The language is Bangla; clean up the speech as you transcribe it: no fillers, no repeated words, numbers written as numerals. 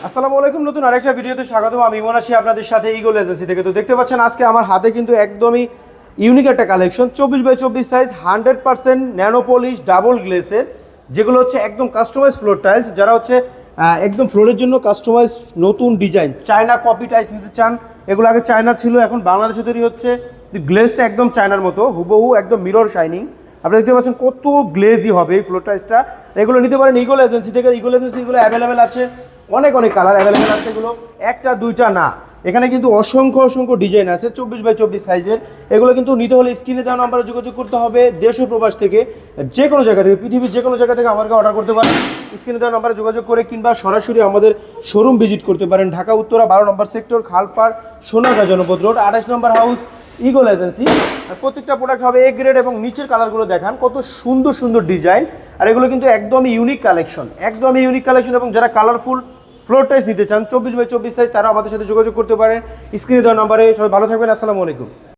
আসসালামু আলাইকুম, নতুন আরেকটা ভিডিওতে স্বাগতম। আমি ইমন আছি আপনাদের সাথে ইগল এজেন্সি থেকে। তো দেখতে পাচ্ছেন আজকে আমার হাতে কিন্তু একদমই ইউনিক একটা collection, 24x24 size, 100% nano polish double গ্লেসের, যেগুলো হচ্ছে একদম কাস্টমাইজ ফ্লোর টাইলস। যারা হচ্ছে একদম ফ্লোরের জন্য কাস্টমাইজ নতুন ডিজাইন চায়না কপি টাইলস নিতে চান, এগুলো আগে চায়না ছিল, এখন বাংলাদেশে তৈরি হচ্ছে। গ্লেসটা একদম চায়নার মতো হুবহু, একদম মিরর শাইনিং। আপনারা দেখতে পাচ্ছেন কত গ্লেজি হবে এই ফ্লোর টাইলসটা। এগুলো নিতে পারেন ইগল এজেন্সি থেকে। ইগল এজেন্সি এগুলো অ্যাভেলেবেল আছে, অনেক অনেক কালার অ্যাভেলেবেল আছে। এগুলো একটা দুইটা না, এখানে কিন্তু অসংখ্য অসংখ্য ডিজাইন আছে 24x24 সাইজের। এগুলো কিন্তু নিতে হলে স্ক্রিনে দেওয়া নাম্বারে যোগাযোগ করতে হবে। দেশ ও প্রবাস থেকে, যে কোনো জায়গা থেকে, পৃথিবীর যে কোনো জায়গা থেকে আমাকে অর্ডার করতে পারেন স্ক্রিনে দেওয়া নাম্বারে যোগাযোগ করে, কিংবা সরাসরি আমাদের শোরুম ভিজিট করতে পারেন। ঢাকা উত্তরা 12 নম্বর সেক্টর, খালপাড়, সোনারগাঁ জনপদ রোড, 28 নম্বর হাউস, ইগল এজেন্সি। আর প্রত্যেকটা প্রোডাক্ট হবে এ গ্রেড, এবং নিচের কালারগুলো দেখান কত সুন্দর সুন্দর ডিজাইন। আর এগুলো কিন্তু একদমই ইউনিক কালেকশন, একদমই ইউনিক কালেকশন। এবং যারা কালারফুল ফ্লোর টাইলস নিতে চান 24x24 সাইজ, তারা আমাদের সাথে যোগাযোগ করতে পারেন স্ক্রিনে দেওয়া নাম্বারে। সবাই ভালো থাকবেন, আসসালামু আলাইকুম।